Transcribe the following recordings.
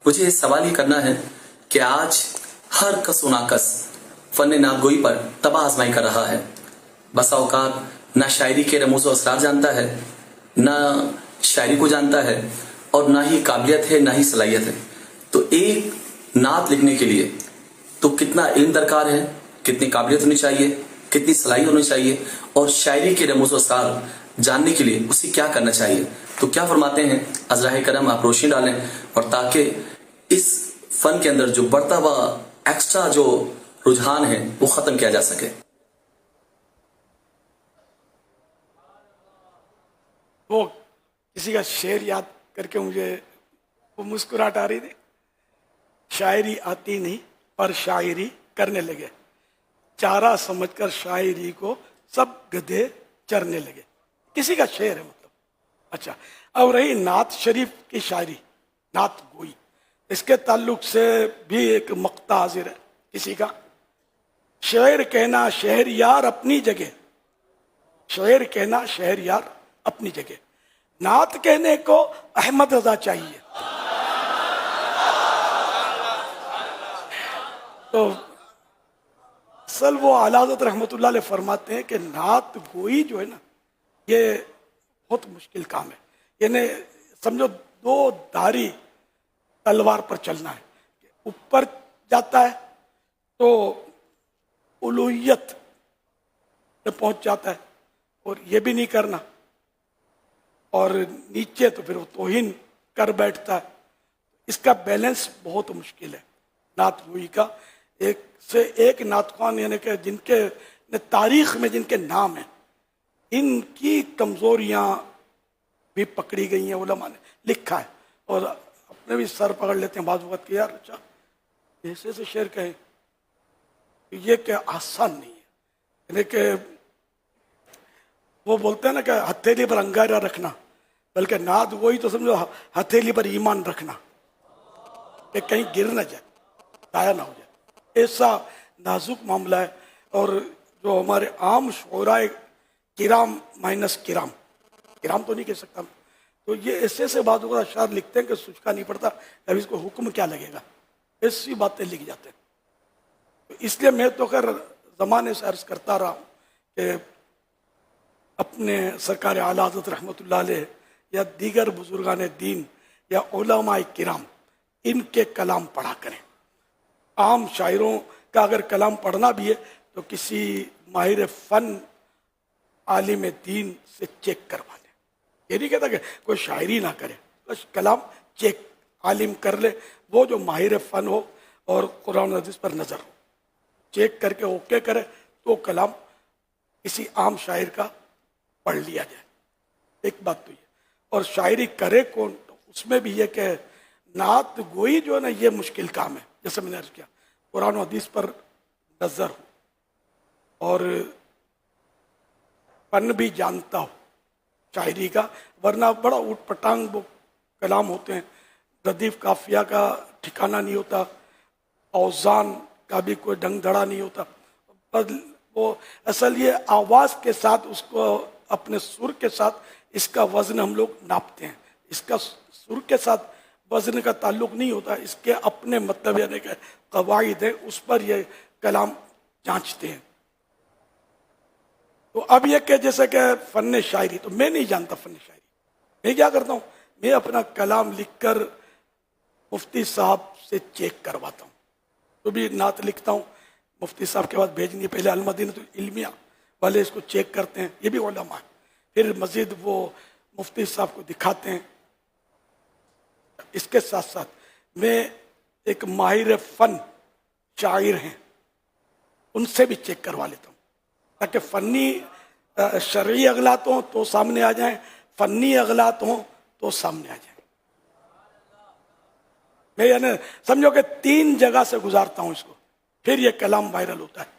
مجھے سوال یہ کرنا ہے کہ آج ہر کس و ناکس فن نعت گوئی پر تباہ آزمائی کر رہا ہے. بسا اوقات نہ شاعری کے رموز و اسرار جانتا ہے، نہ شاعری کو جانتا ہے، اور نہ ہی قابلیت ہے، نہ ہی صلاحیت ہے. تو ایک نعت لکھنے کے لیے تو کتنا علم درکار ہے، کتنی قابلیت ہونی چاہیے، کتنی صلاحیت ہونی چاہیے، اور شاعری کے رموز و اسرار جاننے کے لیے اسے کیا کرنا چاہیے. تو کیا فرماتے ہیں عذراء کرم، آپ روشنی ڈالیں، اور تاکہ اس فن کے اندر جو بڑھتا ہوا ایکسٹرا جو رجحان ہے وہ ختم کیا جا سکے. وہ کسی کا شعر یاد کر کے مجھے وہ مسکراہٹ آ رہی تھی. شاعری آتی نہیں پر شاعری کرنے لگے، چارہ سمجھ کر شاعری کو سب گدھے چرنے لگے. کسی کا شعر ہے مطلب. اچھا، اب رہی نعت شریف کی شاعری، نعت گوئی، اس کے تعلق سے بھی ایک مقطع حاضر ہے کسی کا. شعر کہنا شہر یار اپنی جگہ، شعر کہنا شہر یار اپنی جگہ، نعت کہنے کو احمد رضا چاہیے. تو اصل وہ اعلیٰ حضرت رحمۃ اللہ علیہ فرماتے ہیں کہ نعت گوئی جو ہے نا، یہ بہت مشکل کام ہے. یعنی سمجھو دو دھاری تلوار پر چلنا ہے. اوپر جاتا ہے تو الوہیت میں پہنچ جاتا ہے، اور یہ بھی نہیں کرنا، اور نیچے تو پھر وہ توہین کر بیٹھتا ہے. اس کا بیلنس بہت مشکل ہے نعت گوئی کا. ایک سے ایک نعت خوان یعنی کہ جن کے تاریخ میں جن کے نام ہیں، ان کی کمزوریاں بھی پکڑی گئی ہیں، علماء نے لکھا ہے. اور اپنے بھی سر پکڑ لیتے ہیں بعض وقت کہ یار اچھا ایسے سے شعر کہیں، یہ کہ آسان نہیں ہے. یعنی کہ وہ بولتے ہیں نا کہ ہتھیلی پر انگارہ رکھنا، بلکہ نعت گوئی تو سمجھو ہتھیلی پر ایمان رکھنا کہ کہیں گر نہ جائے، ضائع نہ ہو جائے. ایسا نازک معاملہ ہے. اور جو ہمارے عام شعراء کرام مائنس کرام تو نہیں کہہ سکتا میں، تو یہ ایسے سے بعض اوقات اشعار لکھتے ہیں کہ سوچ کا نہیں پڑتا اب اس کو حکم کیا لگے گا، ایسی باتیں لکھ جاتے ہیں. تو اس لیے میں تو خیر زمانے سے عرض کرتا رہا ہوں کہ اپنے سرکار اعلیٰ حضرت رحمۃ اللہ علیہ یا دیگر بزرگان دین یا علماء کرام، ان کے کلام پڑھا کریں. عام شاعروں کا اگر کلام پڑھنا بھی ہے تو کسی ماہر فن عالم دین سے چیک کروا لیں. یہ نہیں کہتا کہ کوئی شاعری نہ کرے، بس کلام چیک عالم کر لے، وہ جو ماہر فن ہو اور قرآن و حدیث پر نظر ہو، چیک کر کے اوکے کرے تو کلام کسی عام شاعر کا پڑھ لیا جائے. ایک بات تو یہ. اور شاعری کرے کون، تو اس میں بھی یہ کہ نعت گوئی جو ہے نا یہ مشکل کام ہے. جیسے میں نے عرض کیا، قرآن و حدیث پر نظر ہو اور فن بھی جانتا ہو شاعری کا، ورنہ بڑا اوٹ پٹانگ وہ کلام ہوتے ہیں، ردیف قافیہ کا ٹھکانہ نہیں ہوتا، اوزان کا بھی کوئی ڈنگ دھڑا نہیں ہوتا. وہ اصل یہ آواز کے ساتھ اس کو اپنے سر کے ساتھ اس کا وزن ہم لوگ ناپتے ہیں. اس کا سر کے ساتھ وزن کا تعلق نہیں ہوتا، اس کے اپنے مطلب یعنی کہ قواعد ہیں، اس پر یہ کلام جانچتے ہیں. تو اب یہ کہ جیسے کہ فن شاعری، تو میں نہیں جانتا فن شاعری. میں کیا کرتا ہوں، میں اپنا کلام لکھ کر مفتی صاحب سے چیک کرواتا ہوں. تو بھی نعت لکھتا ہوں، مفتی صاحب کے بعد بھیجنی، پہلے المدینۃ العلمیہ والے اس کو چیک کرتے ہیں، یہ بھی علماء ہیں. پھر مزید وہ مفتی صاحب کو دکھاتے ہیں. اس کے ساتھ ساتھ میں ایک ماہر فن شاعر ہیں، ان سے بھی چیک کروا لیتا ہوں تاکہ فنی شرعی اغلاط ہوں تو سامنے آ جائیں، فنی اغلاط ہوں تو سامنے آ جائیں. میں یعنی سمجھو کہ 3 جگہ سے گزارتا ہوں اس کو، پھر یہ کلام وائرل ہوتا ہے.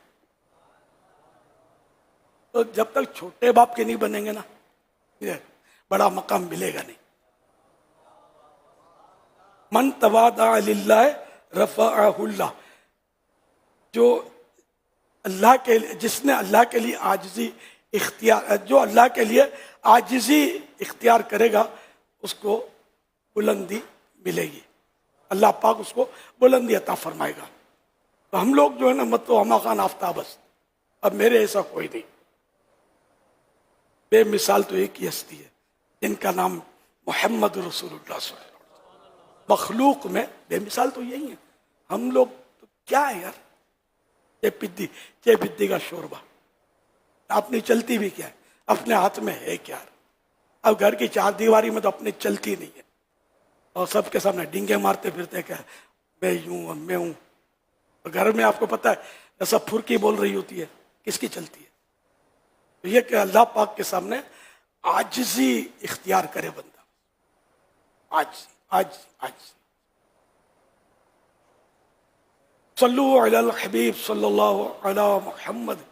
تو جب تک چھوٹے باپ کے نہیں بنیں گے نا، یہ بڑا مقام ملے گا نہیں. من تواضع للہ رفعہ اللہ، جو اللہ کے جس نے اللہ کے لیے عاجزی اختیار، جو اللہ کے لیے عاجزی اختیار کرے گا اس کو بلندی ملے گی. اللہ پاک اس کو بلندی عطا فرمائے گا. تو ہم لوگ جو ہے نا مت و ہما خان آفتاب است، اب میرے ایسا کوئی نہیں. بے مثال تو ایک ہی ہستی ہے جن کا نام محمد رسول اللہ صلی اللہ علیہ وسلم. مخلوق میں بے مثال تو یہی ہے. ہم لوگ تو کیا ہے یار، چے پدی کا شوربہ، اپنی چلتی بھی کیا ہے، اپنے ہاتھ میں ہے کیا. اب گھر کی چار دیواری میں تو اپنی چلتی نہیں ہے، اور سب کے سامنے ڈینگے مارتے پھرتے کہ میں یوں اور میں ہوں. گھر میں آپ کو پتا ہے ایسا پھرکی بول رہی ہوتی ہے، کس کی چلتی ہے؟ تو یہ کہ اللہ پاک کے سامنے عاجزی اختیار کرے بندہ. عاجزی. صلو علی الحبیب صلی اللہ علی محمد